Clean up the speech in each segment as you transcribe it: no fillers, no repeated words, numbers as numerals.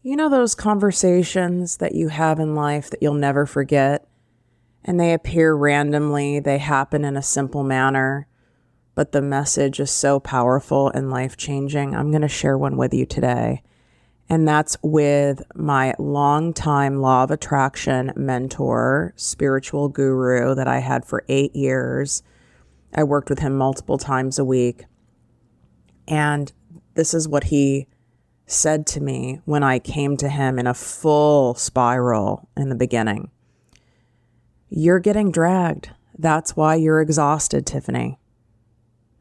You know those conversations that you have in life that you'll never forget, and they appear randomly, they happen in a simple manner, but the message is so powerful and life-changing? I'm going to share one with you today, and that's with my longtime law of attraction mentor, spiritual guru that I had for 8 years. I worked with him multiple times a week, and this is what he said to me when I came to him in a full spiral in the beginning. You're getting dragged. That's why you're exhausted, Tiffany.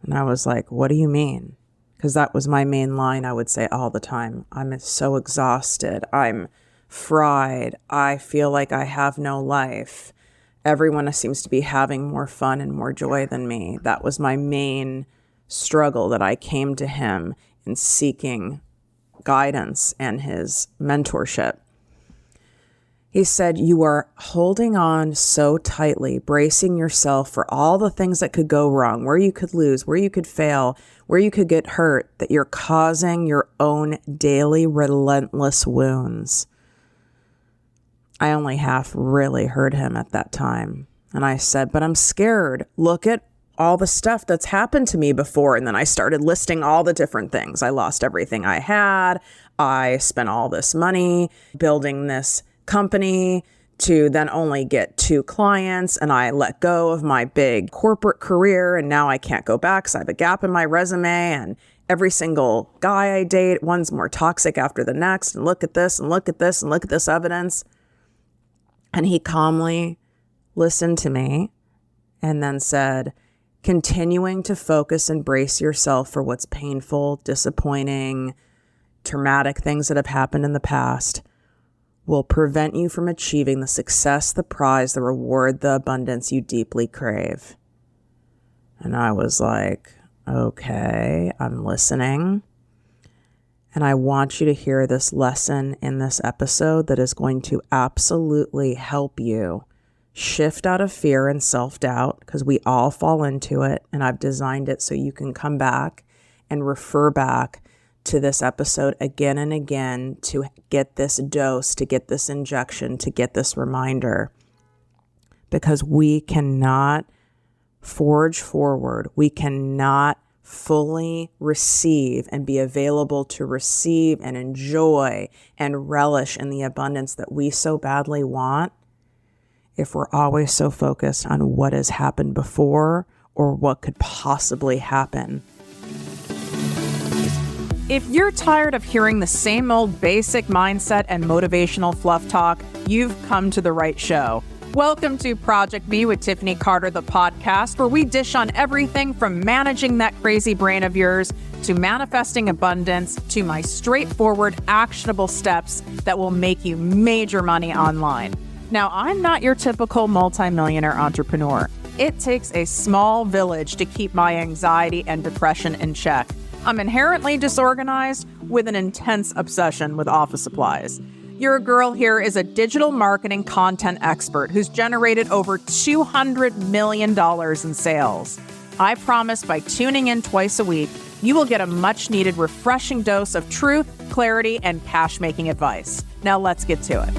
And I was like, what do you mean? Because that was my main line I would say all the time. I'm so exhausted. I'm fried. I feel like I have no life. Everyone seems to be having more fun and more joy than me. That was my main struggle that I came to him in seeking guidance and his mentorship. He said, you are holding on so tightly, bracing yourself for all the things that could go wrong, where you could lose, where you could fail, where you could get hurt, that you're causing your own daily relentless wounds. I only half really heard him at that time. And I said, but I'm scared. Look at all the stuff that's happened to me before. And then I started listing all the different things. I lost everything I had. I spent all this money building this company to then only get 2 clients. And I let go of my big corporate career. And now I can't go back because I have a gap in my resume. And every single guy I date, one's more toxic after the next. And look at this and look at this and look at this evidence. And he calmly listened to me and then said, continuing to focus and brace yourself for what's painful, disappointing, traumatic things that have happened in the past will prevent you from achieving the success, the prize, the reward, the abundance you deeply crave. And I was like, okay, I'm listening. And I want you to hear this lesson in this episode that is going to absolutely help you shift out of fear and self-doubt, because we all fall into it. And I've designed it so you can come back and refer back to this episode again and again to get this dose, to get this injection, to get this reminder. Because we cannot forge forward. We cannot fully receive and be available to receive and enjoy and relish in the abundance that we so badly want if we're always so focused on what has happened before or what could possibly happen. If you're tired of hearing the same old basic mindset and motivational fluff talk, you've come to the right show. Welcome to ProjectME with Tiffany Carter, the podcast, where we dish on everything from managing that crazy brain of yours to manifesting abundance to my straightforward, actionable steps that will make you major money online. Now, I'm not your typical multimillionaire entrepreneur. It takes a small village to keep my anxiety and depression in check. I'm inherently disorganized with an intense obsession with office supplies. Your girl here is a digital marketing content expert who's generated over $200 million in sales. I promise by tuning in twice a week, you will get a much-needed refreshing dose of truth, clarity, and cash-making advice. Now let's get to it.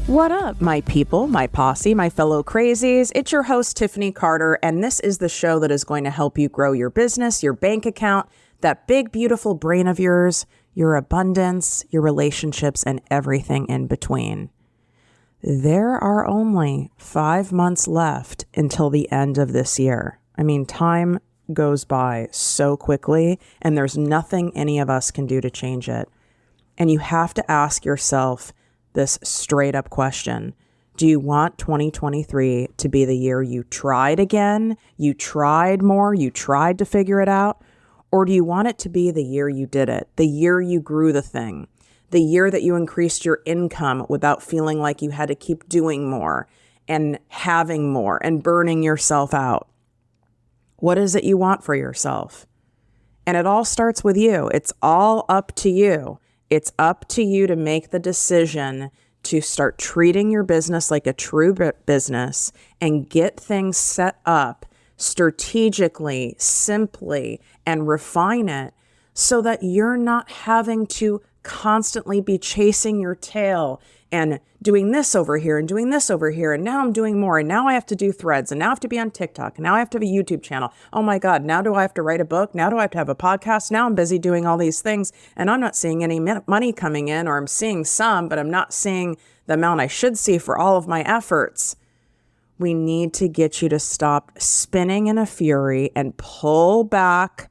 What up, my people, my posse, my fellow crazies? It's your host, Tiffany Carter, and this is the show that is going to help you grow your business, your bank account, that big, beautiful brain of yours, your abundance, your relationships, and everything in between. There are only 5 months left until the end of this year. I mean, time goes by so quickly, and there's nothing any of us can do to change it. And you have to ask yourself this straight up question. Do you want 2023 to be the year you tried again, you tried more, you tried to figure it out? Or do you want it to be the year you did it, the year you grew the thing, the year that you increased your income without feeling like you had to keep doing more and having more and burning yourself out? What is it you want for yourself? And it all starts with you. It's all up to you. It's up to you to make the decision to start treating your business like a true business and get things set up strategically, simply, and refine it so that you're not having to constantly be chasing your tail and doing this over here and doing this over here. And now I'm doing more. And now I have to do threads. And now I have to be on TikTok. And now I have to have a YouTube channel. Oh my God. Now do I have to write a book? Now do I have to have a podcast? Now I'm busy doing all these things. And I'm not seeing any money coming in, or I'm seeing some, but I'm not seeing the amount I should see for all of my efforts. We need to get you to stop spinning in a fury and pull back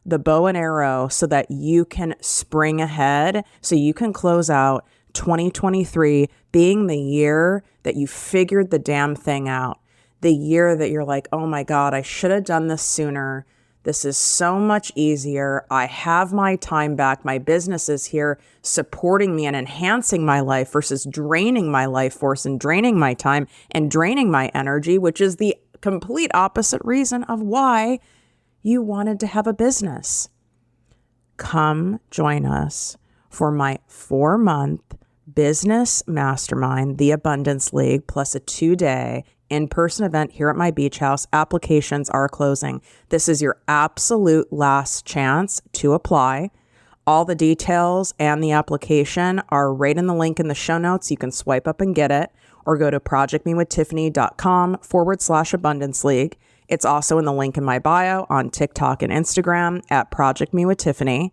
the bow and arrow so that you can spring ahead, so you can close out 2023 being the year that you figured the damn thing out. The year that you're like, oh my God, I should have done this sooner. This is so much easier. I have my time back. My business is here supporting me and enhancing my life versus draining my life force and draining my time and draining my energy, which is the complete opposite reason of why you wanted to have a business. Come join us for my 4-month business mastermind, the Abundance League, plus a 2-day in-person event here at my beach house. Applications are closing. This is your absolute last chance to apply. All the details and the application are right in the link in the show notes. You can swipe up and get it, or go to projectmewithtiffany.com/abundance league. It's also in the link in my bio on TikTok and Instagram at projectmewithtiffany.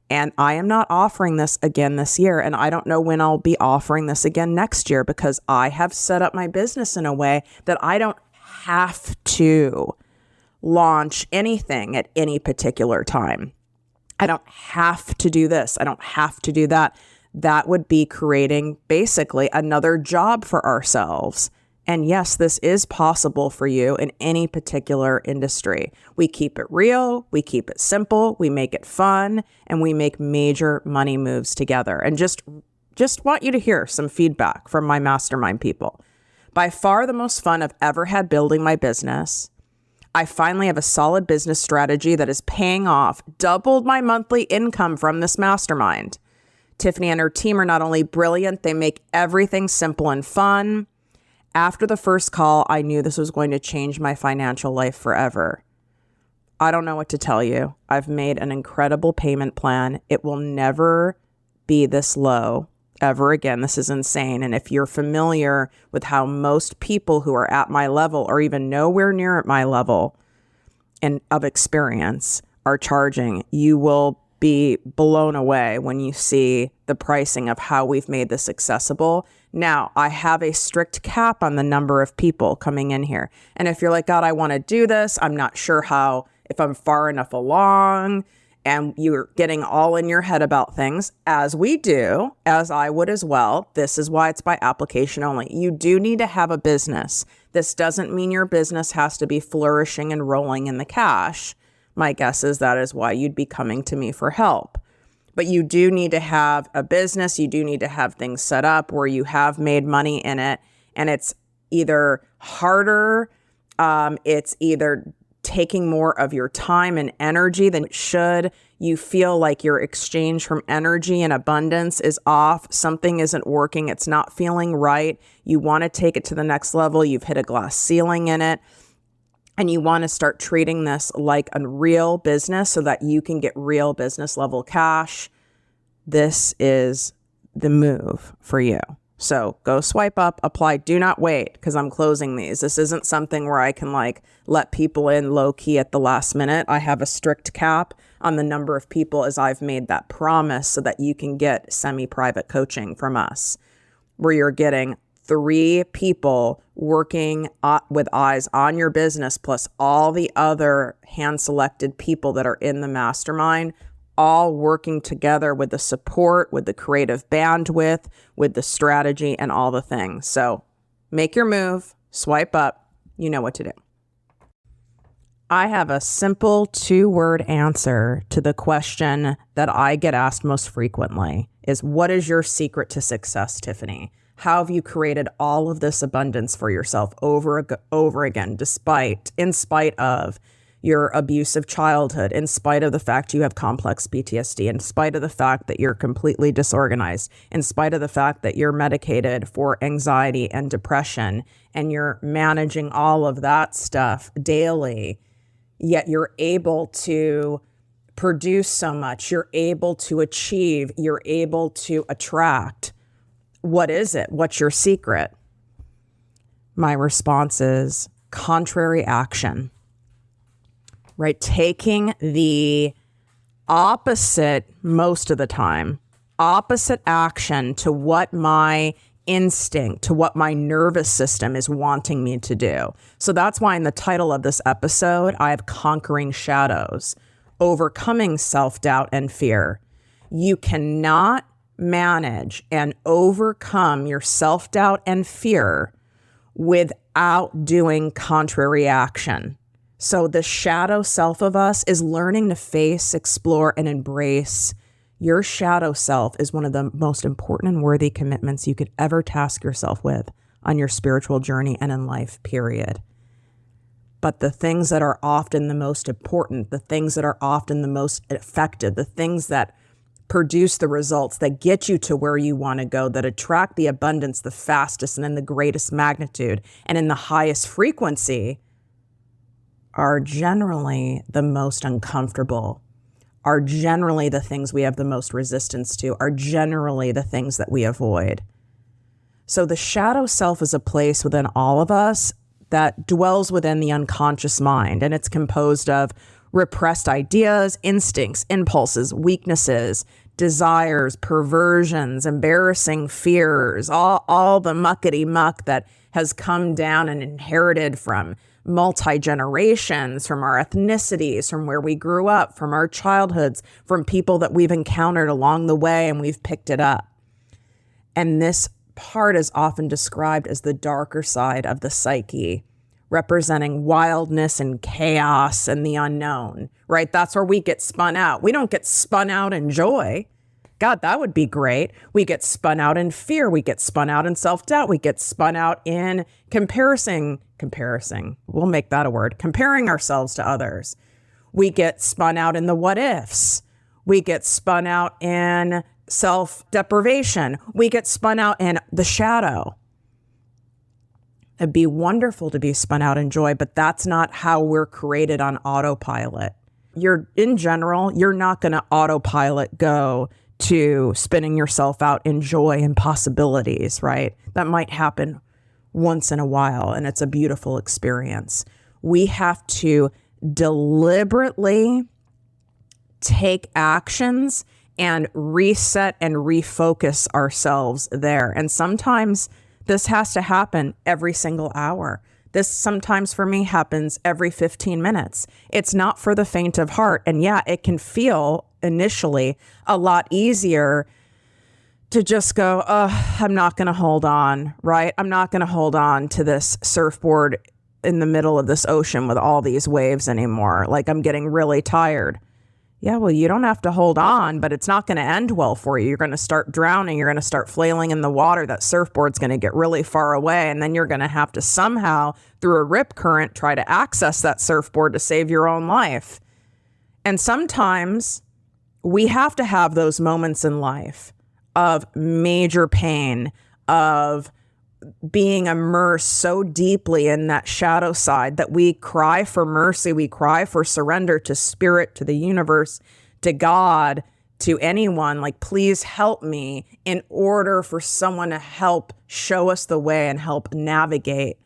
And I am not offering this again this year. And I don't know when I'll be offering this again next year, because I have set up my business in a way that I don't have to launch anything at any particular time. I don't have to do this. I don't have to do that. That would be creating basically another job for ourselves. And yes, this is possible for you in any particular industry. We keep it real, we keep it simple, we make it fun, and we make major money moves together. And just want you to hear some feedback from my mastermind people. By far the most fun I've ever had building my business. I finally have a solid business strategy that is paying off, doubled my monthly income from this mastermind. Tiffany and her team are not only brilliant, they make everything simple and fun. After the first call, I knew this was going to change my financial life forever. I don't know what to tell you. I've made an incredible payment plan. It will never be this low ever again. This is insane. And if you're familiar with how most people who are at my level, or even nowhere near at my level and of experience, are charging, you will be blown away when you see the pricing of how we've made this accessible. Now, I have a strict cap on the number of people coming in here. And if you're like, God, I want to do this, I'm not sure if I'm far enough along, and you're getting all in your head about things, as we do, as I would as well. This is why it's by application only. You do need to have a business. This doesn't mean your business has to be flourishing and rolling in the cash. My guess is that is why you'd be coming to me for help. But you do need to have a business. You do need to have things set up where you have made money in it. And it's either harder, it's either taking more of your time and energy than it should. You feel like your exchange from energy and abundance is off. Something isn't working. It's not feeling right. You want to take it to the next level. You've hit a glass ceiling in it. And you want to start treating this like a real business so that you can get real business level cash. This is the move for you. So go swipe up, apply, do not wait, because I'm closing these. This isn't something where I can let people in low key at the last minute. I have a strict cap on the number of people as I've made that promise so that you can get semi-private coaching from us, where you're getting 3 people working with eyes on your business, plus all the other hand-selected people that are in the mastermind, all working together with the support, with the creative bandwidth, with the strategy, and all the things. So make your move, swipe up, you know what to do. I have a simple 2-word answer to the question that I get asked most frequently is, what is your secret to success, Tiffany? How have you created all of this abundance for yourself over again, in spite of your abusive childhood, in spite of the fact you have complex PTSD, in spite of the fact that you're completely disorganized, in spite of the fact that you're medicated for anxiety and depression, and you're managing all of that stuff daily, yet you're able to produce so much, you're able to achieve, you're able to attract. What is it? What's your secret? My response is contrary action, right? Taking the opposite, most of the time, opposite action to what my instinct, to what my nervous system is wanting me to do. So that's why in the title of this episode, I have Conquering Shadows, overcoming self-doubt and fear. You cannot manage and overcome your self-doubt and fear without doing contrary action. So the shadow self of us is learning to face, explore, and embrace. Your shadow self is one of the most important and worthy commitments you could ever task yourself with on your spiritual journey and in life, period. But the things that are often the most important, the things that are often the most effective, the things that produce the results that get you to where you want to go, that attract the abundance the fastest and in the greatest magnitude and in the highest frequency, are generally the most uncomfortable, are generally the things we have the most resistance to, are generally the things that we avoid. So the shadow self is a place within all of us that dwells within the unconscious mind, and it's composed of repressed ideas, instincts, impulses, weaknesses, desires, perversions, embarrassing fears, all the muckety muck that has come down and inherited from multi-generations, from our ethnicities, from where we grew up, from our childhoods, from people that we've encountered along the way, and we've picked it up. And this part is often described as the darker side of the psyche, representing wildness and chaos and the unknown, right? That's where we get spun out. We don't get spun out in joy. God, that would be great. We get spun out in fear. We get spun out in self-doubt. We get spun out in comparison. We'll make that a word. Comparing ourselves to others. We get spun out in the what ifs. We get spun out in self-deprivation. We get spun out in the shadow. It'd be wonderful to be spun out in joy, but that's not how we're created on autopilot. In general, you're not going to autopilot go to spinning yourself out in joy and possibilities, right? That might happen once in a while, and it's a beautiful experience. We have to deliberately take actions and reset and refocus ourselves there. And sometimes this has to happen every single hour. This sometimes for me happens every 15 minutes. It's not for the faint of heart. And yeah, it can feel initially a lot easier to just go, I'm not going to hold on, right? I'm not going to hold on to this surfboard in the middle of this ocean with all these waves anymore. Like, I'm getting really tired. Yeah, well, you don't have to hold on, but it's not going to end well for you. You're going to start drowning. You're going to start flailing in the water. That surfboard's going to get really far away. And then you're going to have to somehow, through a rip current, try to access that surfboard to save your own life. And sometimes we have to have those moments in life of major pain, of being immersed so deeply in that shadow side that we cry for mercy, we cry for surrender to spirit, to the universe, to God, to anyone, like, please help me, in order for someone to help show us the way and help navigate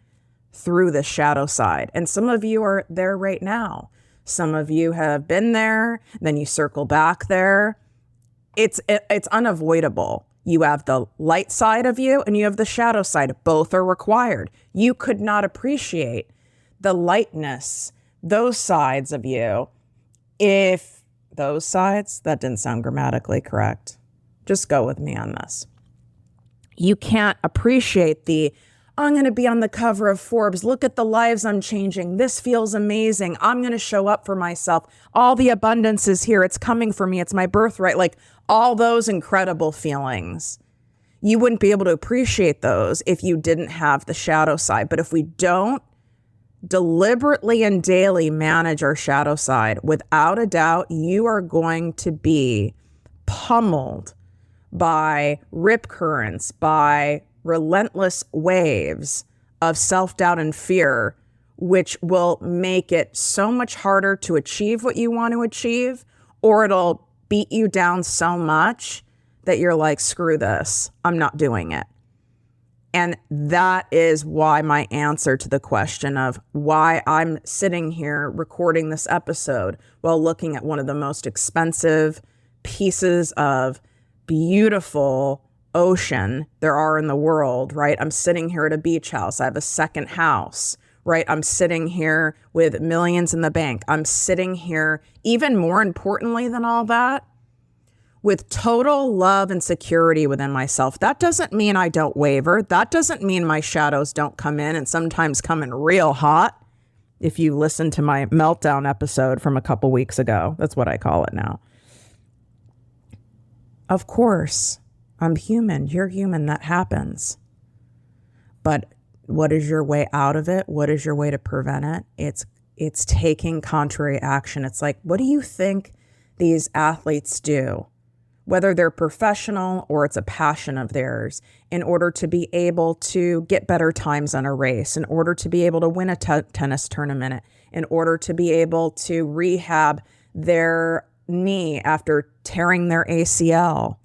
through the shadow side. And some of you are there right now. Some of you have been there, then you circle back there. It's unavoidable. You have the light side of you and you have the shadow side. Both are required. You could not appreciate the lightness, those sides of you, if those sides, that didn't sound grammatically correct. Just go with me on this. You can't appreciate I'm going to be on the cover of Forbes. Look at the lives I'm changing. This feels amazing. I'm going to show up for myself. All the abundance is here. It's coming for me. It's my birthright. Like, all those incredible feelings. You wouldn't be able to appreciate those if you didn't have the shadow side. But if we don't deliberately and daily manage our shadow side, without a doubt, you are going to be pummeled by rip currents, by relentless waves of self-doubt and fear, which will make it so much harder to achieve what you want to achieve, or it'll beat you down so much that you're like, screw this, I'm not doing it. And that is why my answer to the question of why I'm sitting here recording this episode while looking at one of the most expensive pieces of beautiful ocean there are in the world, right? I'm sitting here at a beach house. I have a second house, right? I'm sitting here with millions in the bank. I'm sitting here, even more importantly than all that, with total love and security within myself. That doesn't mean I don't waver. That doesn't mean my shadows don't come in, and sometimes come in real hot. If you listen to my meltdown episode from a couple weeks ago, that's what I call it now. Of course, I'm human. You're human. That happens. But what is your way out of it? What is your way to prevent it? It's taking contrary action. It's like, what do you think these athletes do, whether they're professional or it's a passion of theirs, in order to be able to get better times on a race, in order to be able to win a tennis tournament, in order to be able to rehab their knee after tearing their ACL?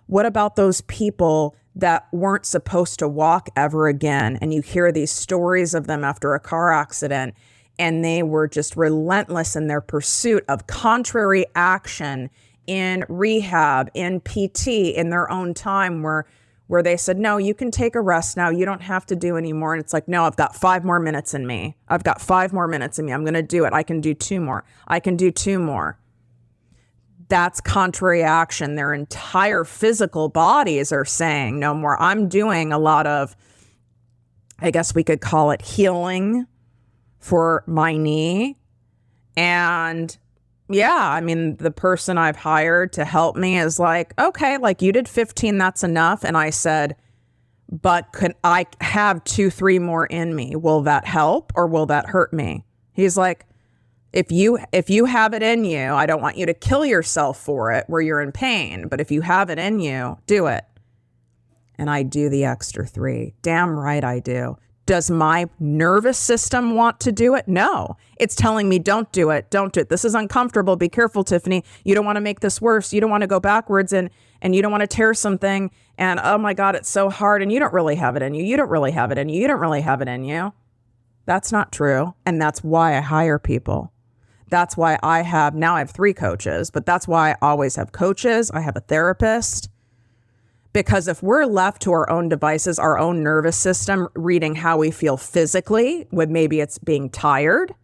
What about those people that weren't supposed to walk ever again? And you hear these stories of them after a car accident, and they were just relentless in their pursuit of contrary action in rehab, in PT, in their own time, where they said, no, you can take a rest now. You don't have to do anymore. And it's like, no, I've got 5 more minutes in me. I've got 5 more minutes in me. I'm going to do it. I can do 2 more. I can do 2 more. That's contrary action. Their entire physical bodies are saying no more. I'm doing a lot of, I guess we could call it healing for my knee. And yeah, I mean, the person I've hired to help me is like, okay, like you did 15, that's enough. And I said, but could I have 2, 3 more in me? Will that help or will that hurt me? He's like, if you have it in you, I don't want you to kill yourself for it where you're in pain, but if you have it in you, do it. And I do the extra 3. Damn right I do. Does my nervous system want to do it? No. It's telling me, don't do it. Don't do it. This is uncomfortable. Be careful, Tiffany. You don't want to make this worse. You don't want to go backwards and you don't want to tear something. And oh my God, it's so hard. And you don't really have it in you. You don't really have it in you. You don't really have it in you. That's not true. And that's why I hire people. That's why I have 3 coaches, but that's why I always have coaches. I have a therapist. Because if we're left to our own devices, our own nervous system, reading how we feel physically, when maybe it's being tired,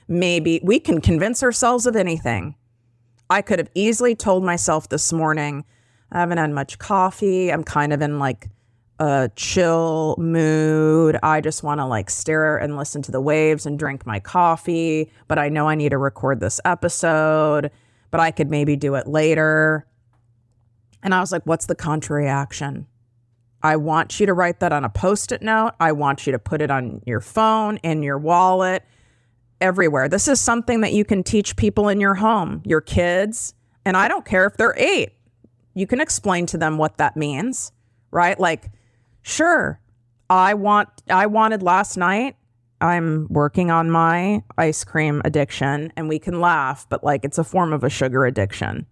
maybe we can convince ourselves of anything. I could have easily told myself this morning, I haven't had much coffee. I'm kind of in like a chill mood. I just want to like stare and listen to the waves and drink my coffee, but I know I need to record this episode, but I could maybe do it later. And I was like, what's the contrary action? I want you to write that on a Post-it note. I want you to put it on your phone, in your wallet, everywhere. This is something that you can teach people in your home, your kids. And I don't care if they're 8. You can explain to them what that means, right? Like, sure, I wanted last night. I'm working on my ice cream addiction, and we can laugh, but like it's a form of a sugar addiction.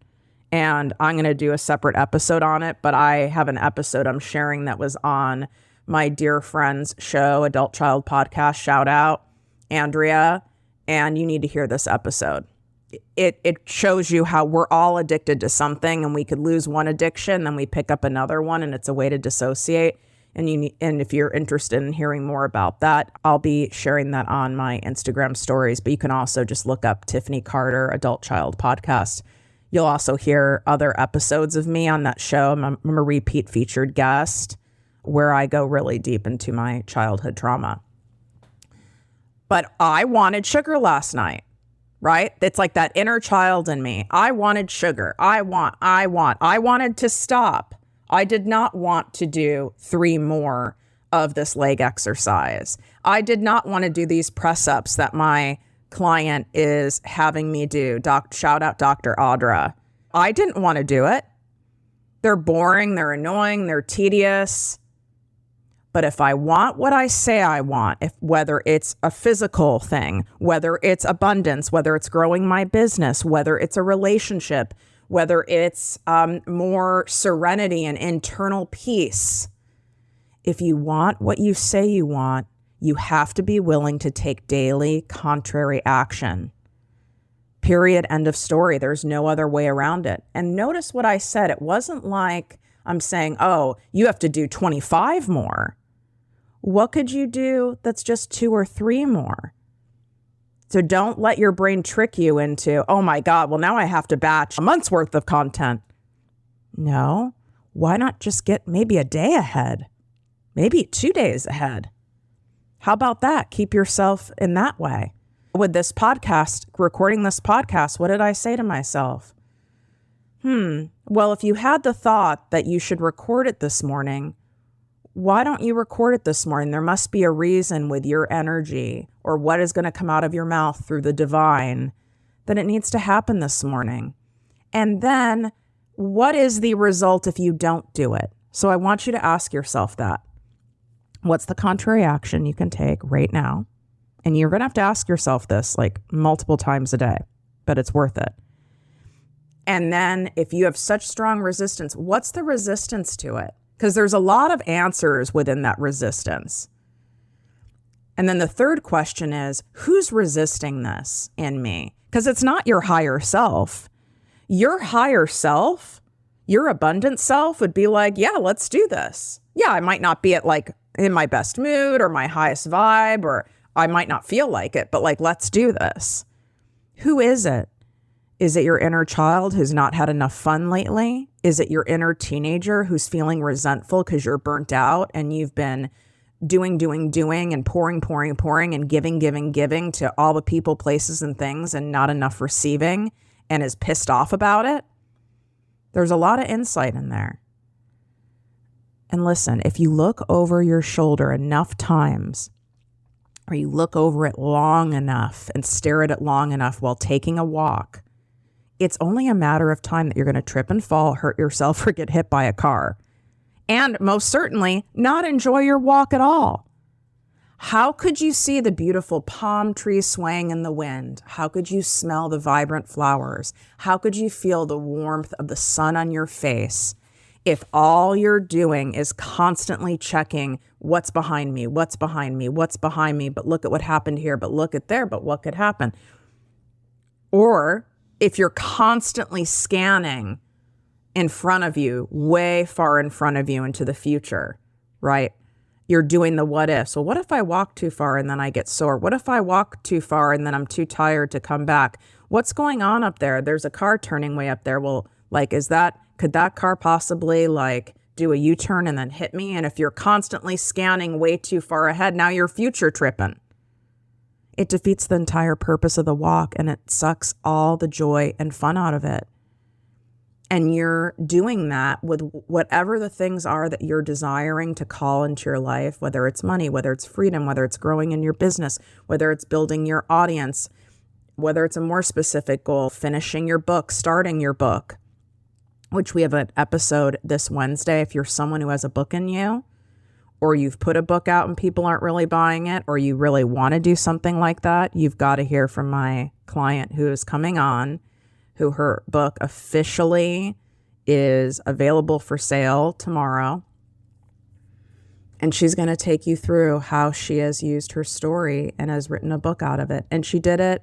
And I'm going to do a separate episode on it, but I have an episode I'm sharing that was on my dear friend's show, Adult Child Podcast. Shout out, Andrea. And you need to hear this episode. It shows you how we're all addicted to something, and we could lose one addiction, then we pick up another one, and it's a way to dissociate. And if you're interested in hearing more about that, I'll be sharing that on my Instagram stories. But you can also just look up Tiffany Carter, Adult Child Podcast. You'll also hear other episodes of me on that show. I'm a repeat featured guest where I go really deep into my childhood trauma. But I wanted sugar last night, right? It's like that inner child in me. I wanted sugar. I wanted to stop. I did not want to do 3 more of this leg exercise. I did not want to do these press ups that my client is having me do. Shout out Dr. Audra. I didn't want to do it. They're boring, they're annoying, they're tedious. But if I want what I say I want, whether it's a physical thing, whether it's abundance, whether it's growing my business, whether it's a relationship, whether it's more serenity and internal peace, if you want what you say you want, you have to be willing to take daily contrary action. Period. End of story. There's no other way around it. And notice what I said. It wasn't like I'm saying, oh, you have to do 25 more. What could you do that's just 2 or 3 more? So don't let your brain trick you into, oh my God, well now I have to batch a month's worth of content. No, why not just get maybe a day ahead? Maybe 2 days ahead. How about that? Keep yourself in that way. With this podcast, recording this podcast, what did I say to myself? Well, if you had the thought that you should record it this morning, why don't you record it this morning? There must be a reason with your energy or what is going to come out of your mouth through the divine that it needs to happen this morning. And then what is the result if you don't do it? So I want you to ask yourself that. What's the contrary action you can take right now? And you're going to have to ask yourself this like multiple times a day, but it's worth it. And then if you have such strong resistance, what's the resistance to it? Because there's a lot of answers within that resistance. And then the third question is, who's resisting this in me? Because it's not your higher self. Your higher self, your abundant self would be like, yeah, let's do this. Yeah, I might not be at like in my best mood or my highest vibe, or I might not feel like it, but like, let's do this. Who is it? Is it your inner child who's not had enough fun lately? Is it your inner teenager who's feeling resentful because you're burnt out and you've been doing and pouring and giving to all the people, places, and things and not enough receiving and is pissed off about it? There's a lot of insight in there. And listen, if you look over your shoulder enough times, or you look over it long enough and stare at it long enough while taking a walk, it's only a matter of time that you're going to trip and fall, hurt yourself, or get hit by a car. And most certainly not enjoy your walk at all. How could you see the beautiful palm trees swaying in the wind? How could you smell the vibrant flowers? How could you feel the warmth of the sun on your face if all you're doing is constantly checking what's behind me, what's behind me, what's behind me, but look at what happened here, but look at there, but what could happen? Or if you're constantly scanning in front of you, way far in front of you into the future, right? You're doing the what if. So what if I walk too far and then I get sore? What if I walk too far and then I'm too tired to come back? What's going on up there? There's a car turning way up there. Well, like, could that car possibly like do a U-turn and then hit me? And if you're constantly scanning way too far ahead, now you're future tripping. It defeats the entire purpose of the walk and it sucks all the joy and fun out of it. And you're doing that with whatever the things are that you're desiring to call into your life, whether it's money, whether it's freedom, whether it's growing in your business, whether it's building your audience, whether it's a more specific goal, finishing your book, starting your book, which we have an episode this Wednesday. If you're someone who has a book in you, or you've put a book out and people aren't really buying it, or you really want to do something like that, you've got to hear from my client who is coming on, who her book officially is available for sale tomorrow. And she's going to take you through how she has used her story and has written a book out of it. And she did it.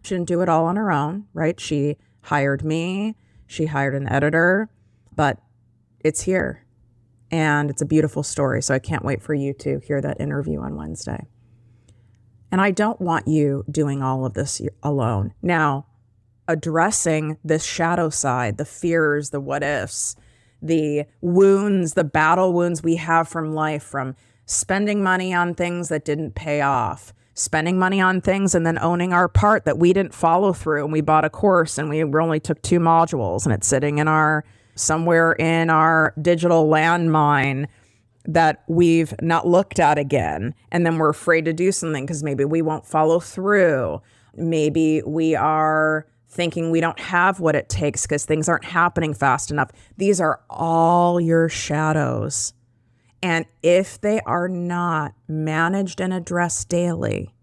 She didn't do it all on her own, right? She hired me. She hired an editor, but it's here. And it's a beautiful story. So I can't wait for you to hear that interview on Wednesday. And I don't want you doing all of this alone. Now, addressing this shadow side, the fears, the what ifs, the wounds, the battle wounds we have from life, from spending money on things that didn't pay off, spending money on things and then owning our part that we didn't follow through, and we bought a course and we only took 2 modules and it's sitting in somewhere in our digital landmine that we've not looked at again. And then we're afraid to do something because maybe we won't follow through. Maybe we are thinking we don't have what it takes because things aren't happening fast enough. These are all your shadows. And if they are not managed and addressed daily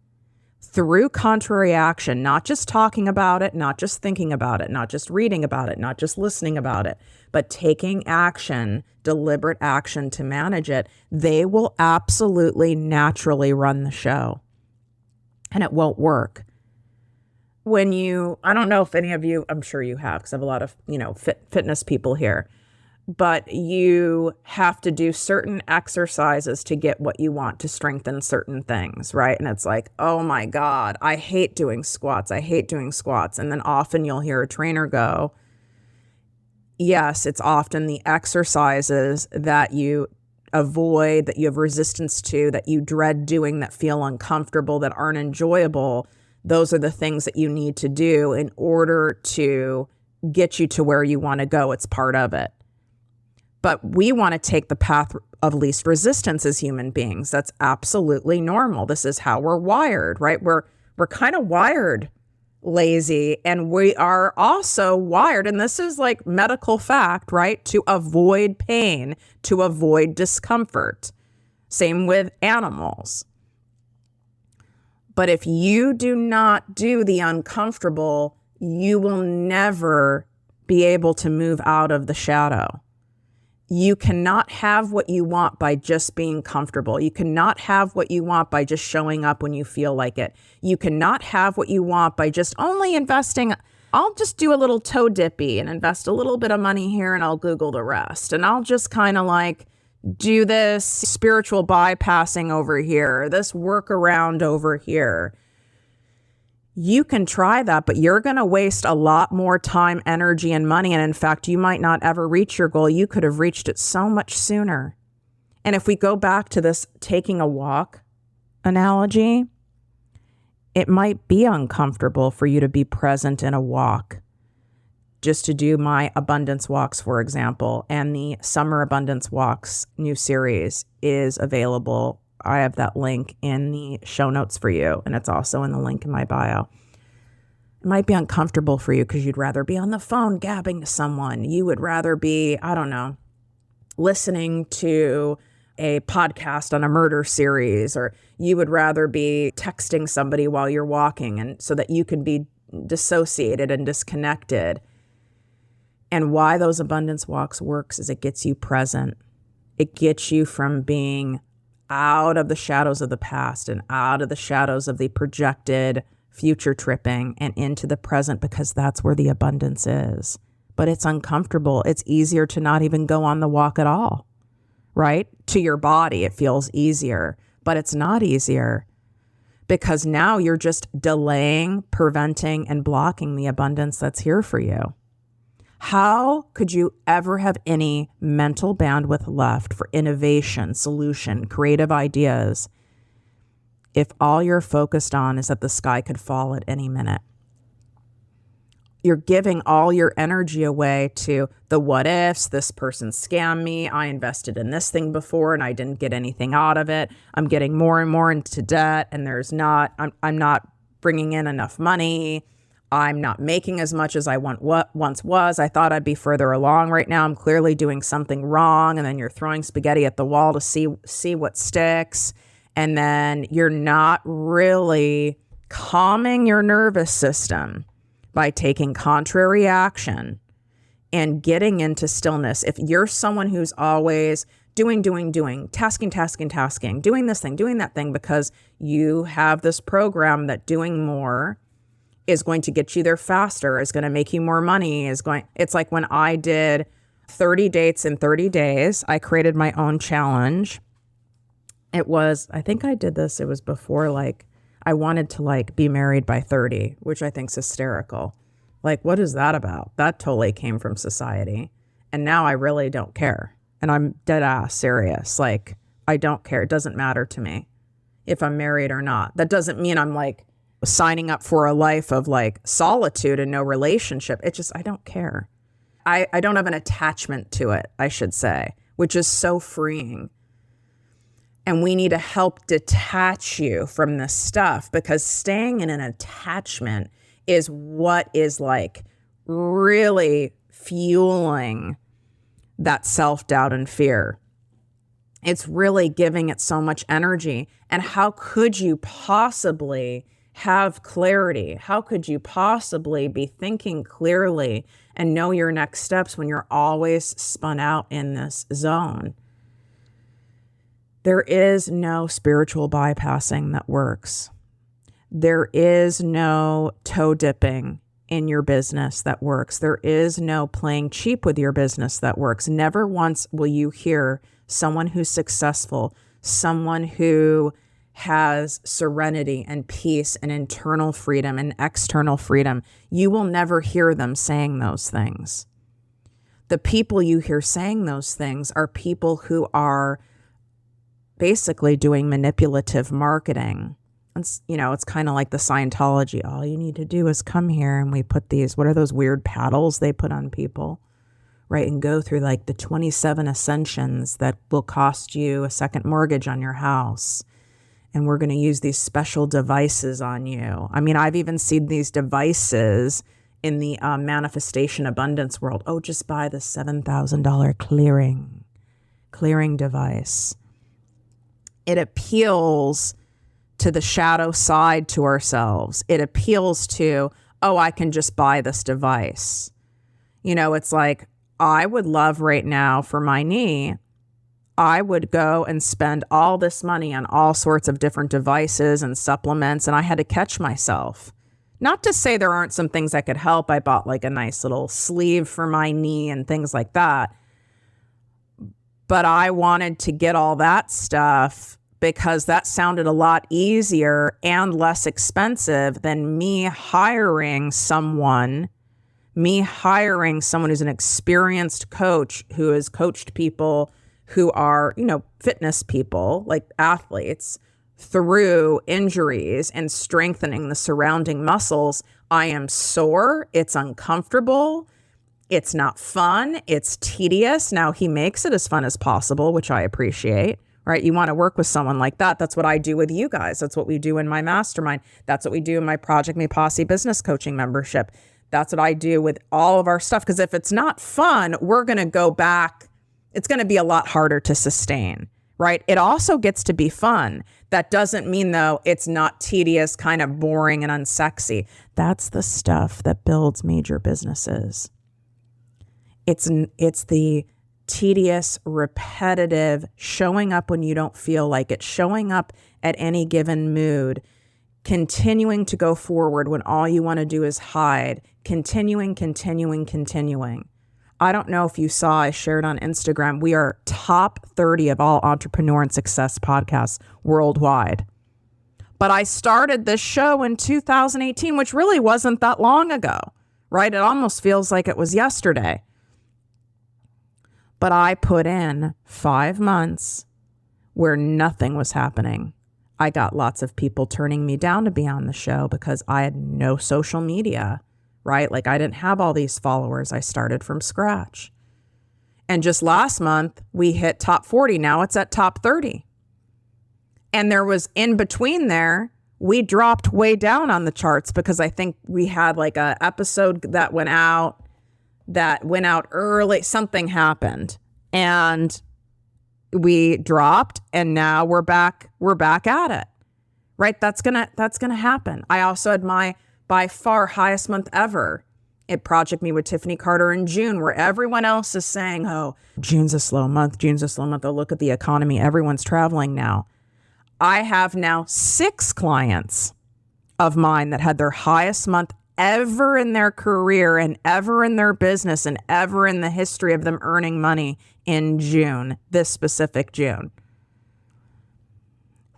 through contrary action, not just talking about it, not just thinking about it, not just reading about it, not just listening about it, but taking action, deliberate action to manage it, they will absolutely naturally run the show. And it won't work. I don't know if any of you, I'm sure you have, because I have a lot of, fitness people here, but you have to do certain exercises to get what you want, to strengthen certain things, right? And it's like, oh my God, I hate doing squats. And then often you'll hear a trainer go, yes, it's often the exercises that you avoid, that you have resistance to, that you dread doing, that feel uncomfortable, that aren't enjoyable. Those are the things that you need to do in order to get you to where you want to go. It's part of it. But we want to take the path of least resistance as human beings. That's absolutely normal. This is how we're wired, right? We're kind of wired lazy, and we are also wired, and this is like medical fact, right? To avoid pain, to avoid discomfort. Same with animals. But if you do not do the uncomfortable, you will never be able to move out of the shadow. You cannot have what you want by just being comfortable. You cannot have what you want by just showing up when you feel like it. You cannot have what you want by just only investing. I'll just do a little toe dippy and invest a little bit of money here and I'll Google the rest. And I'll just kind of like do this spiritual bypassing over here, this workaround over here. You can try that, but you're going to waste a lot more time, energy, and money. And in fact, you might not ever reach your goal. You could have reached it so much sooner. And if we go back to this taking a walk analogy, it might be uncomfortable for you to be present in a walk. Just to do my abundance walks, for example, and the Summer Abundance Walks new series is available. I have that link in the show notes for you, and it's also in the link in my bio. It might be uncomfortable for you because you'd rather be on the phone gabbing to someone. You would rather be, listening to a podcast on a murder series, or you would rather be texting somebody while you're walking, and so that you can be dissociated and disconnected. And why those abundance walks works is it gets you present. It gets you from being out of the shadows of the past and out of the shadows of the projected future tripping and into the present, because that's where the abundance is. But it's uncomfortable. It's easier to not even go on the walk at all, right? To your body, it feels easier, but it's not easier because now you're just delaying, preventing, and blocking the abundance that's here for you. How could you ever have any mental bandwidth left for innovation, solution, creative ideas if all you're focused on is that the sky could fall at any minute? You're giving all your energy away to the what ifs. This person scammed me. I invested in this thing before and I didn't get anything out of it. I'm getting more and more into debt, and I'm not bringing in enough money. I'm not making as much as I once was. I thought I'd be further along right now. I'm clearly doing something wrong. And then you're throwing spaghetti at the wall to see what sticks. And then you're not really calming your nervous system by taking contrary action and getting into stillness. If you're someone who's always doing, tasking, doing this thing, doing that thing, because you have this program that doing more is going to get you there faster, is going to make you more money, it's like when I did 30 dates in 30 days, I created my own challenge. I think I did this, it was before, I wanted to be married by 30, which I think's hysterical. What is that about? That totally came from society. And now I really don't care. And I'm dead ass serious. I don't care. It doesn't matter to me if I'm married or not. That doesn't mean I'm signing up for a life of solitude and no relationship. It's just, I don't care. I don't have an attachment to it, I should say, which is so freeing. And we need to help detach you from this stuff, because staying in an attachment is what is like really fueling that self-doubt and fear. It's really giving it so much energy. And how could you possibly have clarity? How could you possibly be thinking clearly and know your next steps when you're always spun out in this zone? There is no spiritual bypassing that works. There is no toe dipping in your business that works. There is no playing cheap with your business that works. Never once will you hear someone who's successful, someone who has serenity and peace and internal freedom and external freedom. You will never hear them saying those things. The people you hear saying those things are people who are basically doing manipulative marketing. It's, it's kind of like the Scientology. All you need to do is come here and we put these, what are those weird paddles they put on people, right? And go through like the 27 ascensions that will cost you a second mortgage on your house. And we're going to use these special devices on you. I mean, I've even seen these devices in the manifestation abundance world. Oh, just buy the $7,000 clearing device. It appeals to the shadow side to ourselves. It appeals to, oh, I can just buy this device. It's like, I would love right now for my knee, I would go and spend all this money on all sorts of different devices and supplements, and I had to catch myself. Not to say there aren't some things that could help. I bought like a nice little sleeve for my knee and things like that. But I wanted to get all that stuff because that sounded a lot easier and less expensive than me hiring someone who's an experienced coach who has coached people who are, fitness people, like athletes, through injuries and strengthening the surrounding muscles. I am sore. It's uncomfortable. It's not fun. It's tedious. Now he makes it as fun as possible, which I appreciate, right? You want to work with someone like that. That's what I do with you guys. That's what we do in my mastermind. That's what we do in my ProjectME Posse business coaching membership. That's what I do with all of our stuff. Because if it's not fun, we're going to go back. It's going to be a lot harder to sustain, right? It also gets to be fun. That doesn't mean, though, it's not tedious, kind of boring and unsexy. That's the stuff that builds major businesses. It's the tedious, repetitive, showing up when you don't feel like it, showing up at any given mood, continuing to go forward when all you want to do is hide, continuing. I don't know if you saw, I shared on Instagram, we are top 30 of all entrepreneur and success podcasts worldwide. But I started this show in 2018, which really wasn't that long ago, right? It almost feels like it was yesterday. But I put in 5 months where nothing was happening. I got lots of people turning me down to be on the show because I had no social media, right? Like I didn't have all these followers. I started from scratch. And just last month, we hit top 40. Now it's at top 30. And there was in between there, we dropped way down on the charts because I think we had like a episode that went out early. Something happened and we dropped, and now we're back at it, right? That's gonna happen. I also had my by far highest month ever at ProjectME with Tiffany Carter in June, where everyone else is saying, oh, June's a slow month. Oh, look at the economy. Everyone's traveling now. I have now 6 clients of mine that had their highest month ever in their career and ever in their business and ever in the history of them earning money in June, this specific June.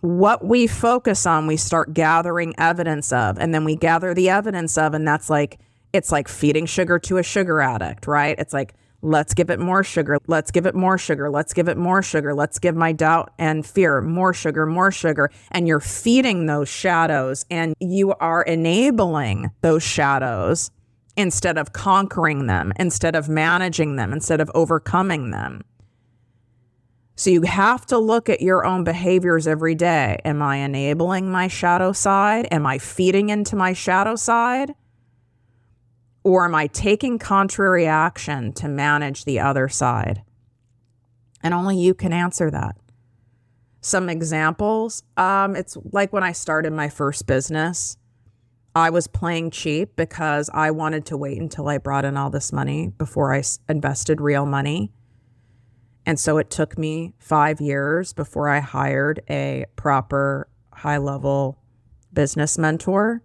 What we focus on, we start gathering evidence of, and then we gather the evidence of, and that's like, it's like feeding sugar to a sugar addict, right? It's like, let's give it more sugar. Let's give it more sugar. Let's give it more sugar. Let's give my doubt and fear more sugar, more sugar. And you're feeding those shadows and you are enabling those shadows instead of conquering them, instead of managing them, instead of overcoming them. So you have to look at your own behaviors every day. Am I enabling my shadow side? Am I feeding into my shadow side? Or am I taking contrary action to manage the other side? And only you can answer that. Some examples, it's like when I started my first business, I was playing cheap because I wanted to wait until I brought in all this money before I invested real money. And so it took me 5 years before I hired a proper high-level business mentor.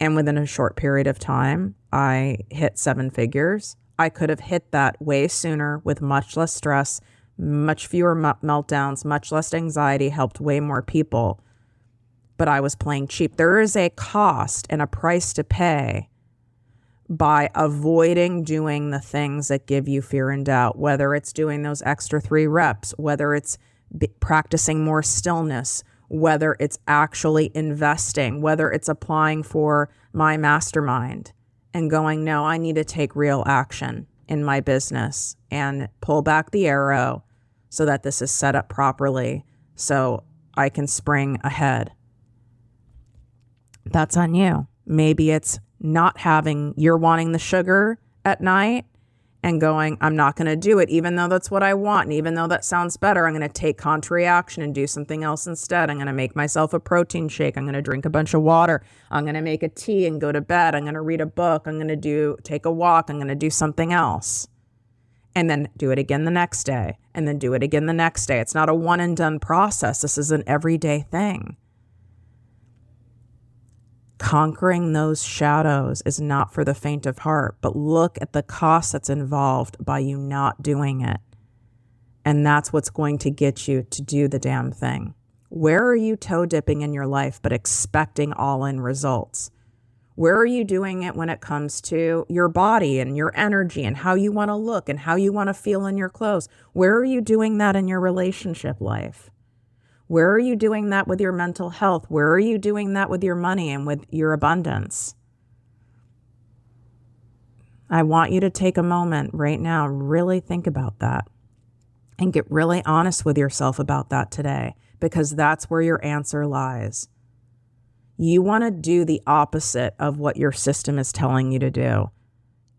And within a short period of time, I hit 7 figures. I could have hit that way sooner with much less stress, much fewer meltdowns, much less anxiety, helped way more people. But I was playing cheap. There is a cost and a price to pay by avoiding doing the things that give you fear and doubt, whether it's doing those extra 3 reps, whether it's practicing more stillness, whether it's actually investing, whether it's applying for my mastermind and going, no, I need to take real action in my business and pull back the arrow so that this is set up properly so I can spring ahead. That's on you. Maybe it's not you're wanting the sugar at night and going, I'm not going to do it, even though that's what I want. And even though that sounds better, I'm going to take contrary action and do something else instead. I'm going to make myself a protein shake. I'm going to drink a bunch of water. I'm going to make a tea and go to bed. I'm going to read a book. I'm going to take a walk. I'm going to do something else. And then do it again the next day. And then do it again the next day. It's not a one and done process. This is an everyday thing. Conquering those shadows is not for the faint of heart, but look at the cost that's involved by you not doing it. And that's what's going to get you to do the damn thing. Where are you toe dipping in your life, but expecting all in results? Where are you doing it when it comes to your body and your energy and how you want to look and how you want to feel in your clothes? Where are you doing that in your relationship life? Where are you doing that with your mental health? Where are you doing that with your money and with your abundance? I want you to take a moment right now, really think about that and get really honest with yourself about that today, because that's where your answer lies. You want to do the opposite of what your system is telling you to do.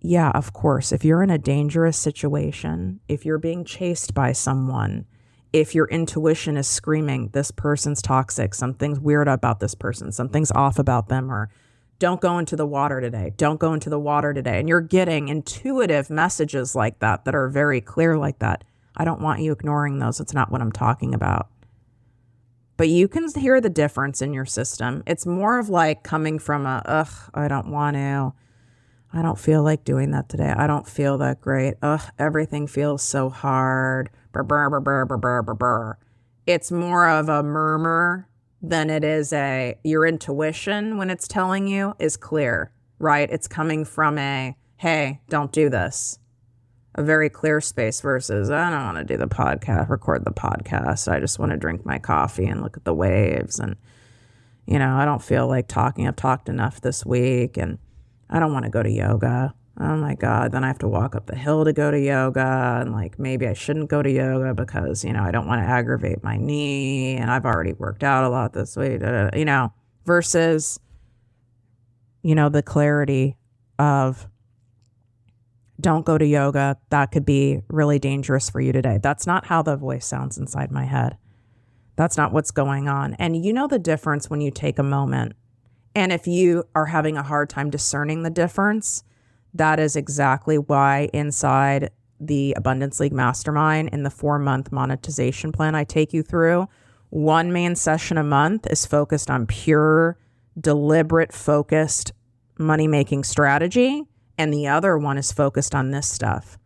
Yeah, of course, if you're in a dangerous situation, if you're being chased by someone, if your intuition is screaming, this person's toxic, something's weird about this person, something's off about them, or don't go into the water today, don't go into the water today, and you're getting intuitive messages like that that are very clear like that, I don't want you ignoring those. It's not what I'm talking about. But you can hear the difference in your system. It's more of like coming from I don't want to. I don't feel like doing that today. I don't feel that great. Everything feels so hard. Brr, brr, brr, brr, brr, brr, brr. It's more of a murmur than it is your intuition when it's telling you is clear, right? It's coming from hey, don't do this. A very clear space versus, I don't want to do the podcast, record the podcast. I just want to drink my coffee and look at the waves. And, I don't feel like talking. I've talked enough this week and I don't want to go to yoga. Oh my God, then I have to walk up the hill to go to yoga. And maybe I shouldn't go to yoga because, I don't want to aggravate my knee. And I've already worked out a lot this week, versus, the clarity of don't go to yoga. That could be really dangerous for you today. That's not how the voice sounds inside my head. That's not what's going on. And the difference when you take a moment. And if you are having a hard time discerning the difference, that is exactly why inside the Abundance League Mastermind in the 4-month monetization plan I take you through, one main session a month is focused on pure, deliberate, focused money-making strategy. And the other one is focused on this stuff.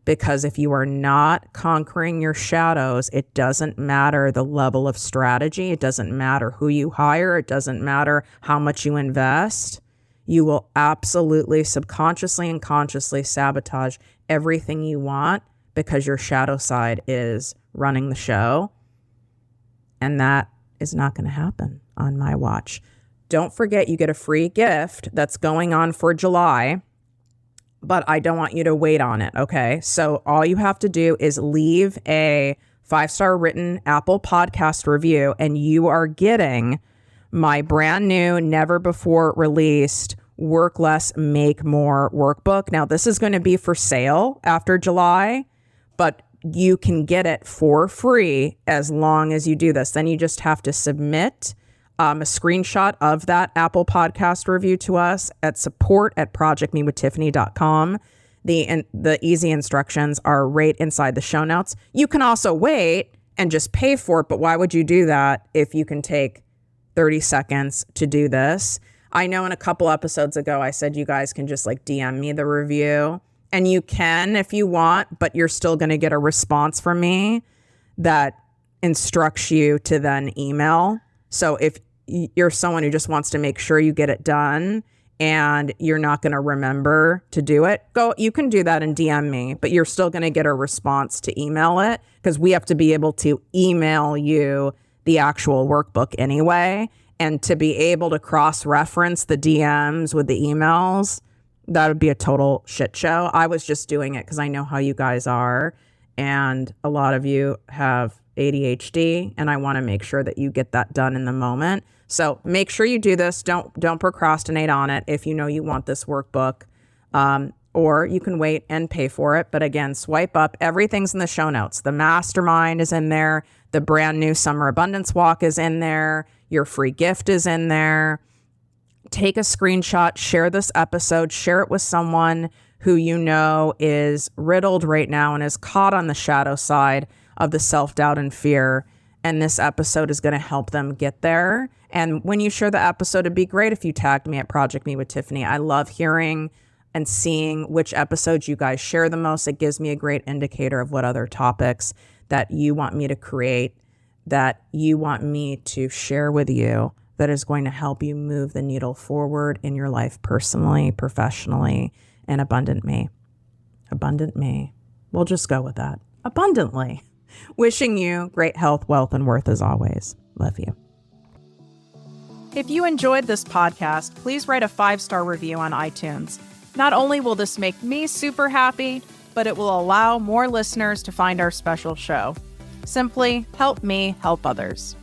Because if you are not conquering your shadows, it doesn't matter the level of strategy. It doesn't matter who you hire. It doesn't matter how much you invest. You will absolutely subconsciously and consciously sabotage everything you want because your shadow side is running the show. And that is not going to happen on my watch. Don't forget, you get a free gift that's going on for July, but I don't want you to wait on it, okay? So all you have to do is leave a 5-star written Apple Podcast review, and you are getting my brand new, never before released Work Less, Make More workbook. Now, this is going to be for sale after July, but you can get it for free as long as you do this. Then you just have to submit a screenshot of that Apple Podcast review to us at support@projectmewithtiffany.com. The easy instructions are right inside the show notes. You can also wait and just pay for it, but why would you do that if you can take 30 seconds to do this? I know in a couple episodes ago, I said you guys can just like DM me the review, and you can if you want, but you're still going to get a response from me that instructs you to then email. So if you're someone who just wants to make sure you get it done and you're not going to remember to do it, you can do that and DM me, but you're still going to get a response to email it, because we have to be able to email you the actual workbook anyway. And to be able to cross-reference the DMs with the emails, that would be a total shit show. I was just doing it because I know how you guys are, and a lot of you have ADHD, and I want to make sure that you get that done in the moment. So make sure you do this. Don't procrastinate on it if you know you want this workbook, or you can wait and pay for it. But again, swipe up. Everything's in the show notes. The mastermind is in there. The brand new Summer Abundance Walk is in there. Your free gift is in there. Take a screenshot, share this episode, share it with someone who you know is riddled right now and is caught on the shadow side of the self-doubt and fear. And this episode is going to help them get there. And when you share the episode, it'd be great if you tagged me at Project Me with Tiffany. I love hearing and seeing which episodes you guys share the most. It gives me a great indicator of what other topics that you want me to create, that you want me to share with you, that is going to help you move the needle forward in your life personally, professionally, and abundant me. Abundant me. We'll just go with that. Abundantly. Wishing you great health, wealth, and worth as always. Love you. If you enjoyed this podcast, please write a 5-star review on iTunes. Not only will this make me super happy, but it will allow more listeners to find our special show. Simply help me help others.